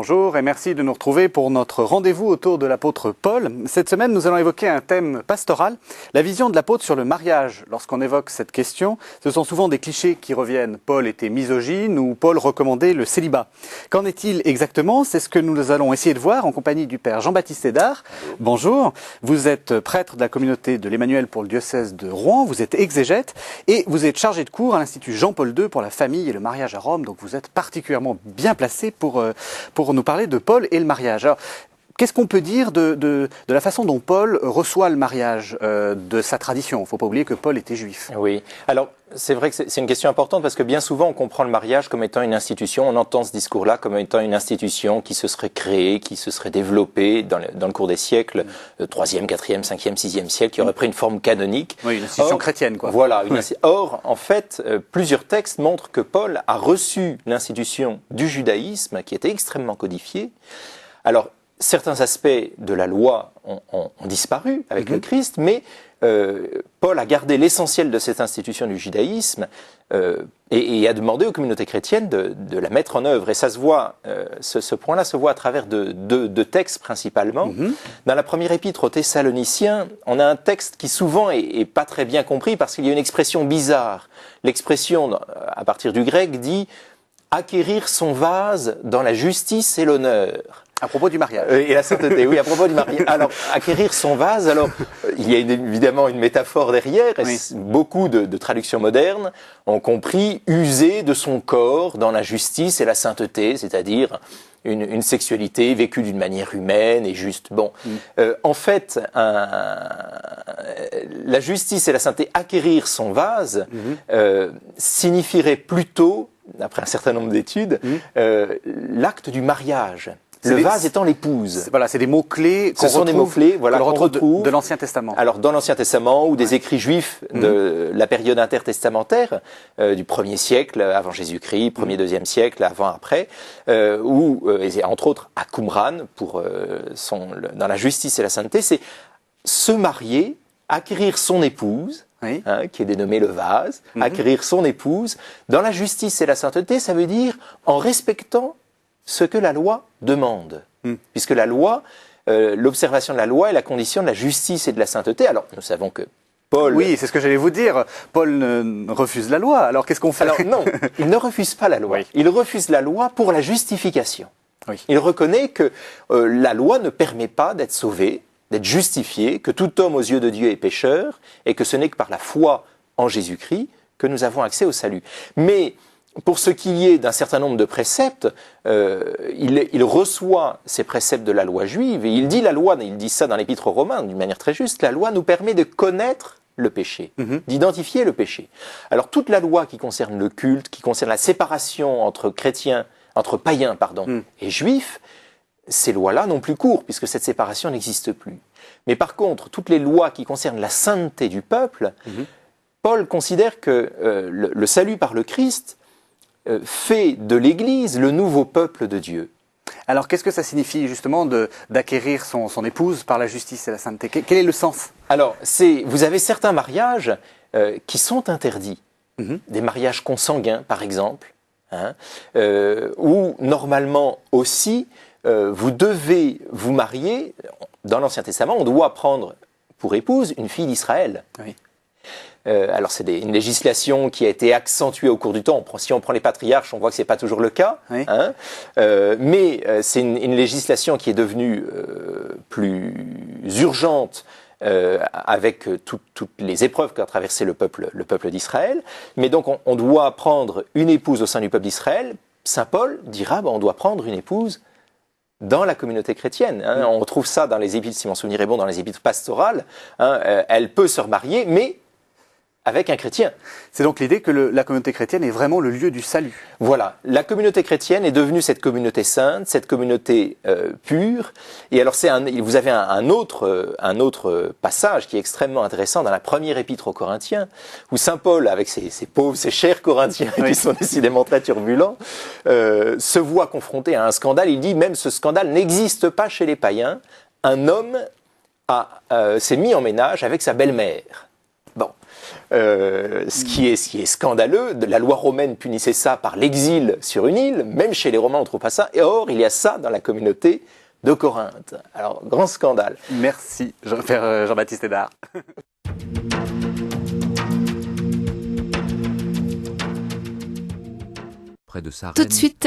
bonjour et merci de nous retrouver pour notre rendez-vous autour de l'apôtre Paul. Cette semaine, nous allons évoquer un thème pastoral, la vision de l'apôtre sur le mariage. Lorsqu'on évoque cette question, ce sont souvent des clichés qui reviennent. Paul était misogyne ou Paul recommandait le célibat. Qu'en est-il exactement? C'est ce que nous allons essayer de voir en compagnie du père Jean-Baptiste Hédard. Bonjour, vous êtes prêtre de la communauté de l'Emmanuel pour le diocèse de Rouen, vous êtes exégète et vous êtes chargé de cours à l'Institut Jean-Paul II pour la famille et le mariage à Rome. Donc vous êtes particulièrement bien placé pour nous parler de Paul et le mariage. Alors, qu'est-ce qu'on peut dire de la façon dont Paul reçoit le mariage, de sa tradition? Il ne faut pas oublier que Paul était juif. Oui, alors c'est vrai que c'est une question importante parce que bien souvent on comprend le mariage comme étant une institution, on entend ce discours-là comme étant une institution qui se serait créée, qui se serait développée dans le cours des siècles, 3e, 4e, 5e, 6e siècle, qui aurait pris une forme canonique. Oui, une institution chrétienne, quoi. Voilà. Or, en fait, plusieurs textes montrent que Paul a reçu l'institution du judaïsme qui était extrêmement codifiée. Alors, certains aspects de la loi ont disparu avec le Christ, mais Paul a gardé l'essentiel de cette institution du judaïsme et a demandé aux communautés chrétiennes de la mettre en œuvre. Et ça se voit, ce point-là se voit à travers deux textes principalement. Dans la première épître aux Thessaloniciens, on a un texte qui souvent est pas très bien compris parce qu'il y a une expression bizarre. L'expression, à partir du grec, dit « acquérir son vase dans la justice et l'honneur ». À propos du mariage. Et la sainteté, oui, à propos du mariage. Alors, acquérir son vase, alors, il y a évidemment une métaphore derrière, et beaucoup de traductions modernes ont compris user de son corps dans la justice et la sainteté, c'est-à-dire une sexualité vécue d'une manière humaine et juste. Bon, en fait, la justice et la sainteté, acquérir son vase, signifierait plutôt, après un certain nombre d'études, l'acte du mariage. Le vase étant l'épouse. Voilà, c'est des mots-clés qu'on retrouve, des mots-clés, voilà, qu'on retrouve de l'Ancien Testament. Alors, dans l'Ancien Testament, ou des écrits juifs de la période intertestamentaire, du 1er siècle avant Jésus-Christ, 1er, 2e siècle avant, après, ou, entre autres, à Qumran, dans la justice et la sainteté, c'est se marier, acquérir son épouse, qui est dénommé le vase, acquérir son épouse, dans la justice et la sainteté, ça veut dire en respectant ce que la loi demande. Puisque la loi, l'observation de la loi est la condition de la justice et de la sainteté. Alors, nous savons que Paul... Oui, c'est ce que j'allais vous dire. Paul refuse la loi. Alors, qu'est-ce qu'on fait? Alors, non, il ne refuse pas la loi. Oui. Il refuse la loi pour la justification. Oui. Il reconnaît que la loi ne permet pas d'être sauvé, d'être justifié, que tout homme aux yeux de Dieu est pécheur, et que ce n'est que par la foi en Jésus-Christ que nous avons accès au salut. Mais pour ce qui est d'un certain nombre de préceptes, il reçoit ces préceptes de la loi juive et il dit il dit ça dans l'Épître aux Romains d'une manière très juste, la loi nous permet de connaître le péché, d'identifier le péché. Alors toute la loi qui concerne le culte, qui concerne la séparation entre païens et juifs, ces lois-là n'ont plus cours puisque cette séparation n'existe plus. Mais par contre, toutes les lois qui concernent la sainteté du peuple, Paul considère que le salut par le Christ fait de l'Église le nouveau peuple de Dieu. Alors, qu'est-ce que ça signifie justement d'acquérir son épouse par la justice et la sainteté? Quel est le sens? Alors, vous avez certains mariages qui sont interdits. Des mariages consanguins, par exemple, où normalement aussi, vous devez vous marier. Dans l'Ancien Testament, on doit prendre pour épouse une fille d'Israël. Oui. Alors c'est une législation qui a été accentuée au cours du temps. Si on prend les patriarches, on voit que c'est pas toujours le cas. Oui. Mais c'est une législation qui est devenue plus urgente avec toutes les épreuves qu'a traversé le peuple d'Israël. Mais donc on doit prendre une épouse au sein du peuple d'Israël. Saint Paul dira on doit prendre une épouse dans la communauté chrétienne. On trouve ça dans les épîtres, si mon souvenir est bon, dans les épîtres pastorales. Elle peut se remarier, mais avec un chrétien. C'est donc l'idée que la communauté chrétienne est vraiment le lieu du salut. Voilà, la communauté chrétienne est devenue cette communauté sainte, cette communauté pure. Et alors vous avez un autre passage qui est extrêmement intéressant dans la première épître aux Corinthiens, où saint Paul, avec ses chers Corinthiens qui sont décidément très turbulents, se voit confronté à un scandale. Il dit même ce scandale n'existe pas chez les païens. Un homme s'est mis en ménage avec sa belle-mère. Bon, ce qui est scandaleux, la loi romaine punissait ça par l'exil sur une île, même chez les Romains on ne trouve pas ça, et or il y a ça dans la communauté de Corinthe. Alors, grand scandale. Merci Jean-Baptiste Hédard. Tout de suite,